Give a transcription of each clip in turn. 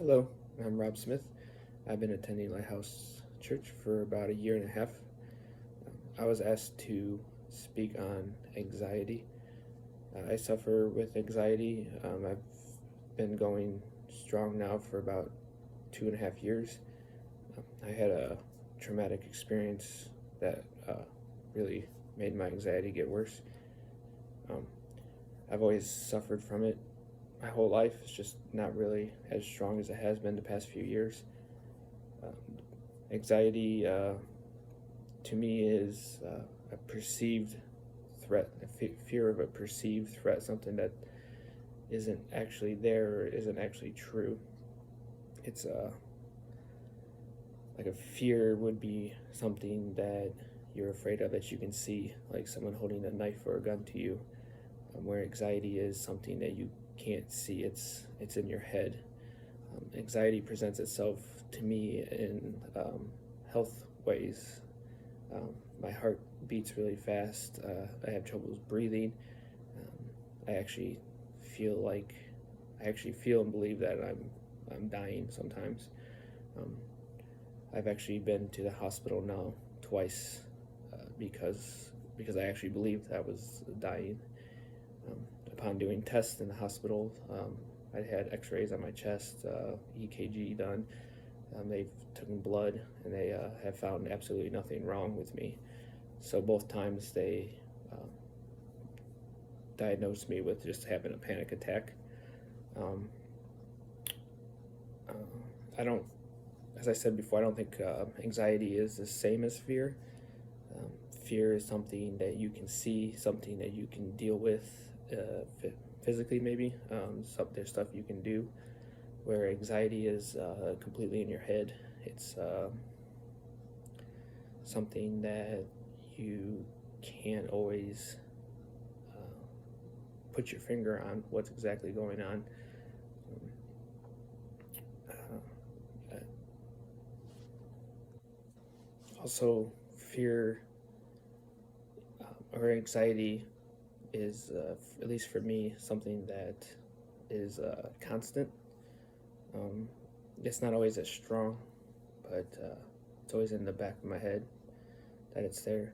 Hello, I'm Rob Smith. I've been attending Lighthouse Church for about a year and a half. I was asked to speak on anxiety. I suffer with anxiety. I've been going strong now for about 2.5 years. I had a traumatic experience that really made my anxiety get worse. Um, I've always suffered from it my whole life. It's just not really as strong as it has been the past few years. Um, Anxiety to me is a perceived threat, fear of a perceived threat, something that isn't actually there or isn't actually true. It's like a fear would be something that you're afraid of that you can see, like someone holding a knife or a gun to you. Where anxiety is something that you can't see, it's in your head. Anxiety presents itself to me in health ways. My heart beats really fast. I have troubles breathing. Um, I actually feel like I actually feel and believe that I'm dying sometimes. Um, I've actually been to the hospital now twice because I actually believed I was dying. Um, Upon doing tests in the hospital, I had X-rays on my chest, EKG done. They've taken blood and they have found absolutely nothing wrong with me. So both times they uh, diagnosed me with just having a panic attack. Um, uh, I don't, as I said before, I don't think anxiety is the same as fear. Um, Fear is something that you can see, something that you can deal with physically, maybe. There's stuff you can do, where anxiety is completely in your head. It's something that you can't always put your finger on what's exactly going on. Uh, Also, fear or anxiety is, at least for me, something that is constant. Um, it's not always as strong, but it's always in the back of my head that it's there.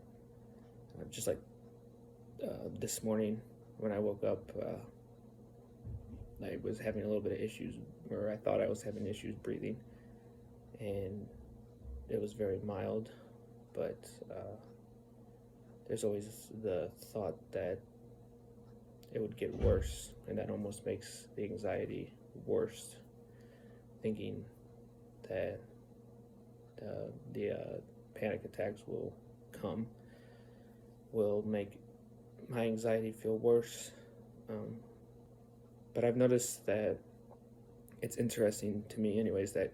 Just like this morning when I woke up, I was having a little bit of issues, or I thought I was having issues breathing, and it was very mild, but there's always the thought that it would get worse, and that almost makes the anxiety worse. Thinking that the panic attacks will come will make my anxiety feel worse. Um, but I've noticed that it's interesting to me, anyways, that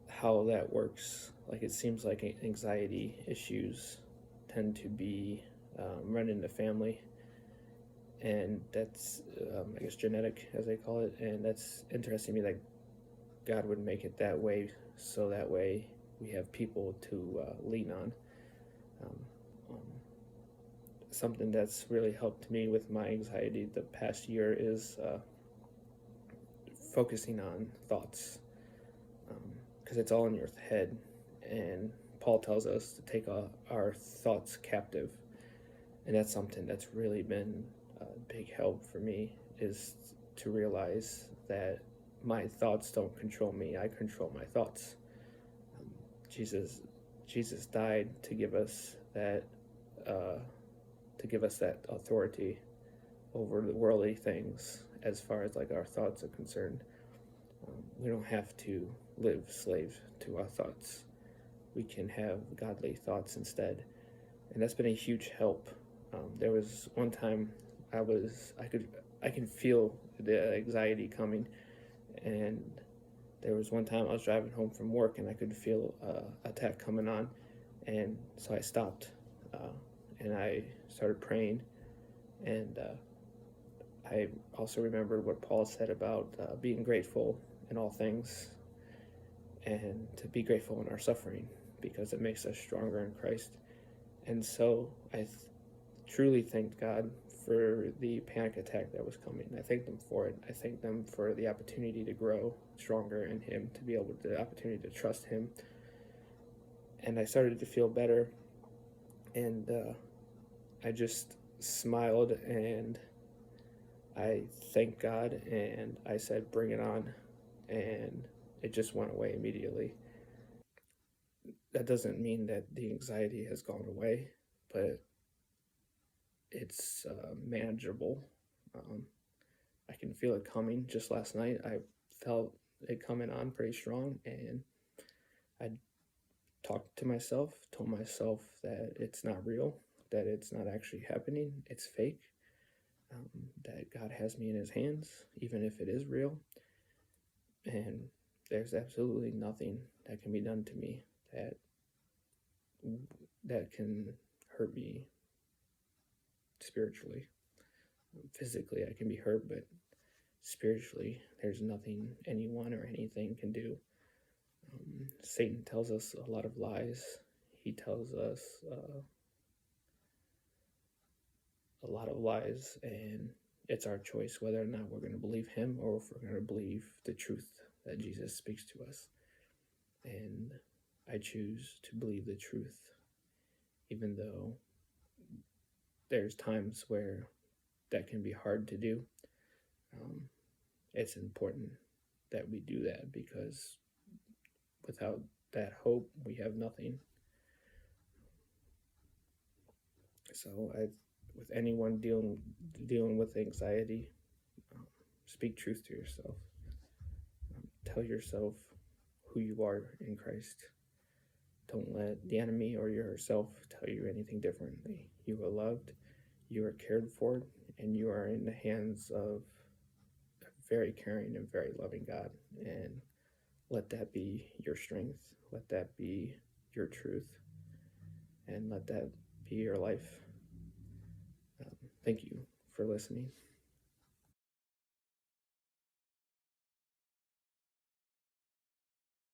how that works. Like it seems like anxiety issues tend to be run in the family, and that's I guess genetic, as they call it, and that's interesting to me that God would make it that way, so that way we have people to lean on. Um, um, Something that's really helped me with my anxiety the past year is focusing on thoughts, because it's all in your head, and Paul tells us to take our thoughts captive, and that's something that's really been a big help for me, is to realize that my thoughts don't control me. I control my thoughts. Um, Jesus, Jesus died to give us uh, that authority over the worldly things, as far as like our thoughts are concerned. We don't have to live slave to our thoughts. We can have godly thoughts instead, and that's been a huge help. There was one time I can feel the anxiety coming, and there was one time I was driving home from work and I could feel attack coming on, and so I stopped and I started praying, and I also remembered what Paul said about being grateful in all things, and to be grateful in our suffering because it makes us stronger in Christ. And so I truly thanked God for the panic attack that was coming. I thanked Him for it. I thanked Him for the opportunity to grow stronger in Him, to be able to, the opportunity to trust Him. And I started to feel better, and I just smiled and I thanked God, and I said, "Bring it on," and it just went away immediately. That doesn't mean that the anxiety has gone away, but it's manageable. Um, I can feel it coming. Just last night, I felt it coming on pretty strong, and I talked to myself, told myself that it's not real, that it's not actually happening, it's fake, that God has me in His hands, even if it is real, and there's absolutely nothing that can be done to me that can hurt me spiritually. Physically, I can be hurt, but spiritually, there's nothing anyone or anything can do. Satan tells us a lot of lies. He tells us a lot of lies, and it's our choice whether or not we're going to believe him or if we're going to believe the truth that Jesus speaks to us. And I choose to believe the truth, even though there's times where that can be hard to do. It's important that we do that, because without that hope, we have nothing. So with anyone dealing with anxiety, speak truth to yourself. Tell yourself who you are in Christ. Don't let the enemy or yourself tell you anything differently. You are loved, you are cared for, and you are in the hands of a very caring and very loving God. And let that be your strength. Let that be your truth. And let that be your life. Thank you for listening.